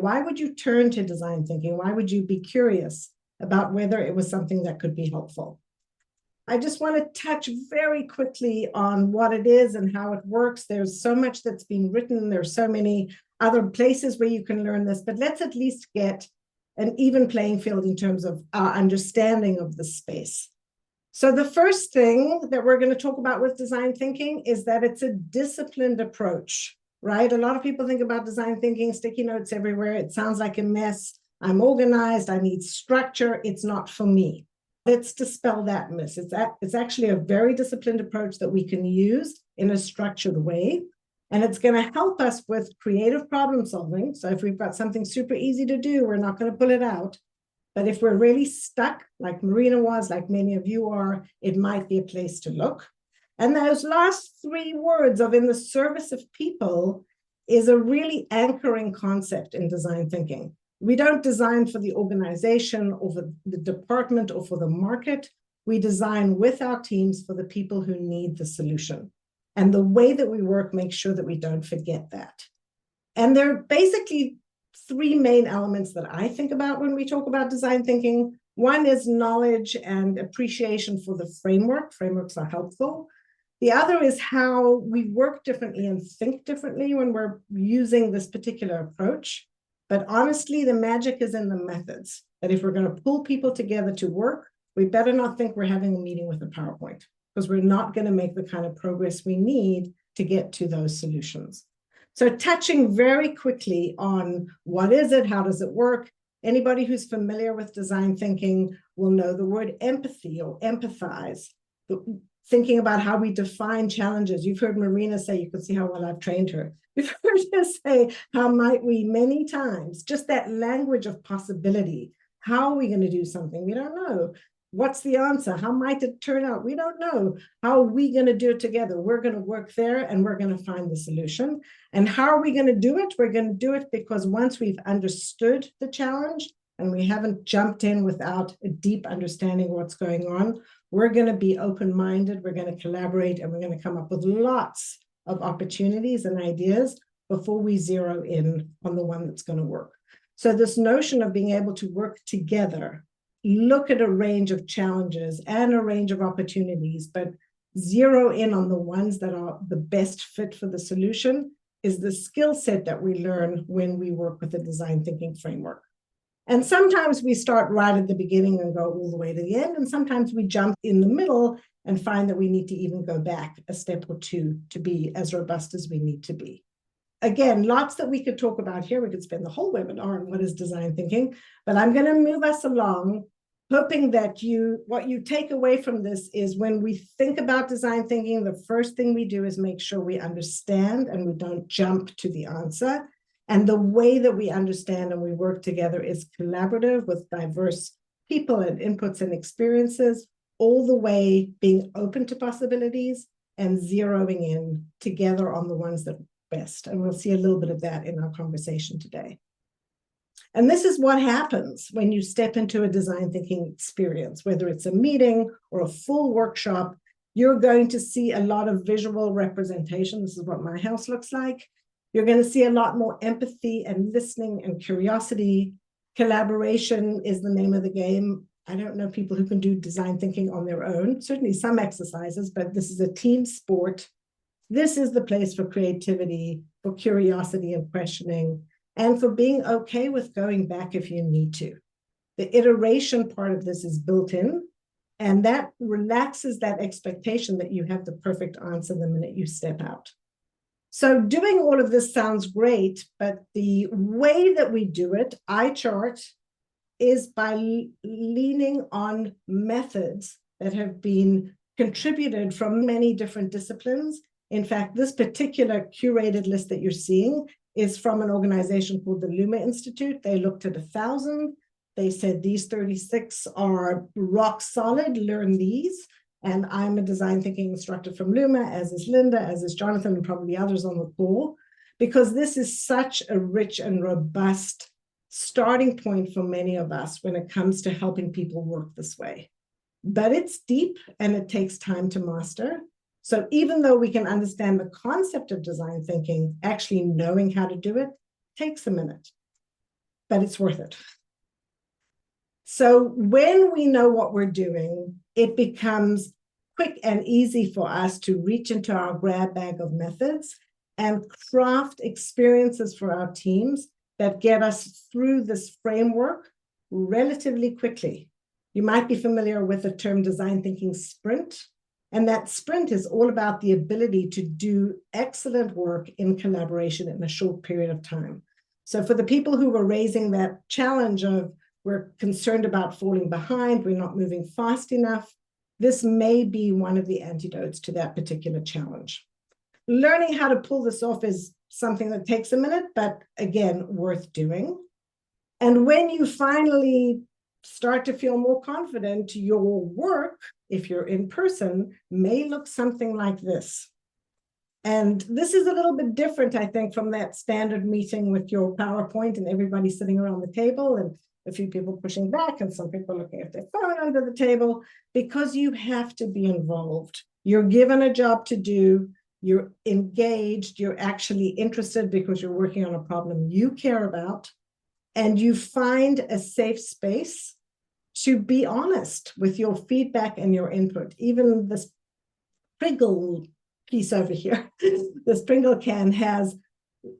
Why would you turn to design thinking? Why would you be curious about whether it was something that could be helpful? I just want to touch very quickly on what it is and how it works. There's so much that's been written. There's so many other places where you can learn this, but let's at least get an even playing field in terms of our understanding of the space. So the first thing that we're going to talk about with design thinking is that it's a disciplined approach, right? A lot of people think about design thinking, sticky notes everywhere. It sounds like a mess. I'm organized. I need structure. It's not for me. Let's dispel that myth. It's actually a very disciplined approach that we can use in a structured way. And it's going to help us with creative problem solving. So if we've got something super easy to do, we're not going to pull it out. But if we're really stuck, like Marina was, like many of you are, it might be a place to look. And those last three words of in the service of people is a really anchoring concept in design thinking. We don't design for the organization or for the department or for the market. We design with our teams for the people who need the solution. And the way that we work makes sure that we don't forget that. And there are basically three main elements that I think about when we talk about design thinking. One is knowledge and appreciation for the framework. Frameworks are helpful. The other is how we work differently and think differently when we're using this particular approach. But honestly, the magic is in the methods. That if we're going to pull people together to work, we better not think we're having a meeting with a PowerPoint, because we're not going to make the kind of progress we need to get to those solutions. So touching very quickly on what is it, how does it work? Anybody who's familiar with design thinking will know the word empathy or empathize, thinking about how we define challenges. You've heard Marina say, you can see how well I've trained her. You've heard her say, how might we many times, just that language of possibility. How are we going to do something? We don't know. What's the answer? How might it turn out? We don't know. How are we going to do it together? We're going to work there and we're going to find the solution. And how are we going to do it? We're going to do it because once we've understood the challenge and we haven't jumped in without a deep understanding of what's going on, we're going to be open-minded, we're going to collaborate, and we're going to come up with lots of opportunities and ideas before we zero in on the one that's going to work. So this notion of being able to work together, look at a range of challenges and a range of opportunities, but zero in on the ones that are the best fit for the solution is the skill set that we learn when we work with the design thinking framework. And sometimes we start right at the beginning and go all the way to the end. And sometimes we jump in the middle and find that we need to even go back a step or two to be as robust as we need to be. Again, lots that we could talk about here. We could spend the whole webinar on what is design thinking, but I'm going to move us along, hoping that what you take away from this is when we think about design thinking, the first thing we do is make sure we understand and we don't jump to the answer. And the way that we understand and we work together is collaborative with diverse people and inputs and experiences, all the way being open to possibilities and zeroing in together on the ones that are best. And we'll see a little bit of that in our conversation today. And this is what happens when you step into a design thinking experience, whether it's a meeting or a full workshop. You're going to see a lot of visual representation. This is what my house looks like. You're going to see a lot more empathy and listening and curiosity. Collaboration is the name of the game. I don't know people who can do design thinking on their own, certainly some exercises, but this is a team sport. This is the place for creativity, for curiosity and questioning, and for being okay with going back if you need to. The iteration part of this is built in, and that relaxes that expectation that you have the perfect answer the minute you step out. So doing all of this sounds great, but the way that we do it, iChart, is by leaning on methods that have been contributed from many different disciplines. In fact, this particular curated list that you're seeing is from an organization called the Luma Institute. They looked at 1,000. They said these 36 are rock solid, learn these. And I'm a design thinking instructor from Luma, as is Linda, as is Jonathan, and probably others on the call, because this is such a rich and robust starting point for many of us when it comes to helping people work this way. But it's deep and it takes time to master. So even though we can understand the concept of design thinking, actually knowing how to do it takes a minute. but it's worth it. So when we know what we're doing, it becomes quick and easy for us to reach into our grab bag of methods and craft experiences for our teams that get us through this framework relatively quickly. You might be familiar with the term design thinking sprint, and that sprint is all about the ability to do excellent work in collaboration in a short period of time. So for the people who were raising that challenge of we're concerned about falling behind, we're not moving fast enough, this may be one of the antidotes to that particular challenge. Learning how to pull this off is something that takes a minute, but again, worth doing. And when you finally start to feel more confident, your work, if you're in person, may look something like this. And this is a little bit different, I think, from that standard meeting with your PowerPoint and everybody sitting around the table and a few people pushing back and some people looking at their phone under the table, because you have to be involved. You're given a job to do, you're engaged, you're actually interested because you're working on a problem you care about, and you find a safe space to be honest with your feedback and your input. Even this Pringle piece over here, this Pringle can has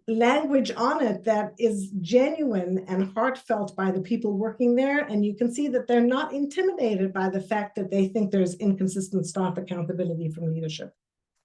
language on it that is genuine and heartfelt by the people working there. And you can see that they're not intimidated by the fact that they think there's inconsistent staff accountability from leadership.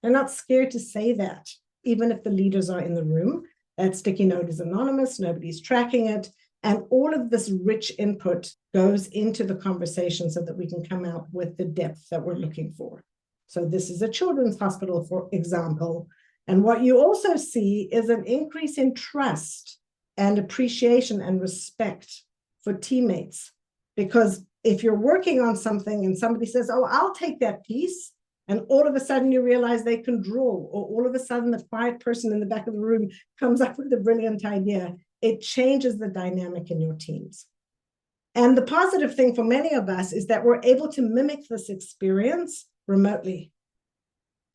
They're not scared to say that, even if the leaders are in the room. That sticky note is anonymous, nobody's tracking it. And all of this rich input goes into the conversation so that we can come out with the depth that we're looking for. So this is a children's hospital, for example. And what you also see is an increase in trust and appreciation and respect for teammates. Because if you're working on something and somebody says, oh, I'll take that piece, and all of a sudden you realize they can draw, or all of a sudden the quiet person in the back of the room comes up with a brilliant idea, it changes the dynamic in your teams. And the positive thing for many of us is that we're able to mimic this experience remotely.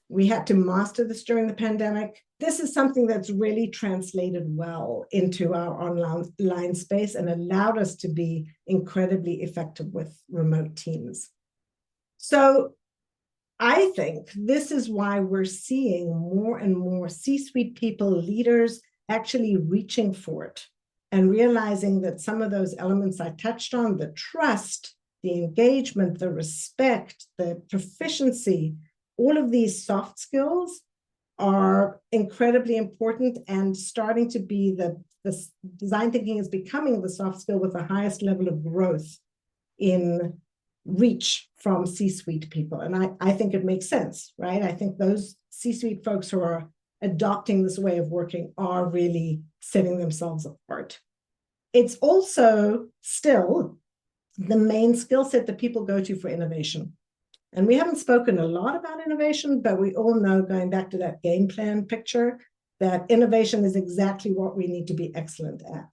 We had to master this during the pandemic. This is something that's really translated well into our online space and allowed us to be incredibly effective with remote teams. So I think this is why we're seeing more and more C-suite people, leaders, actually reaching for it and realizing that some of those elements I touched on, the trust, the engagement, the respect, the proficiency, all of these soft skills are incredibly important and starting to be the design thinking is becoming the soft skill with the highest level of growth in reach from C-suite people. And I think it makes sense, right? I think those C-suite folks who are adopting this way of working are really setting themselves apart. It's also still the main skill set that people go to for innovation. And we haven't spoken a lot about innovation, but we all know, going back to that game plan picture, that innovation is exactly what we need to be excellent at.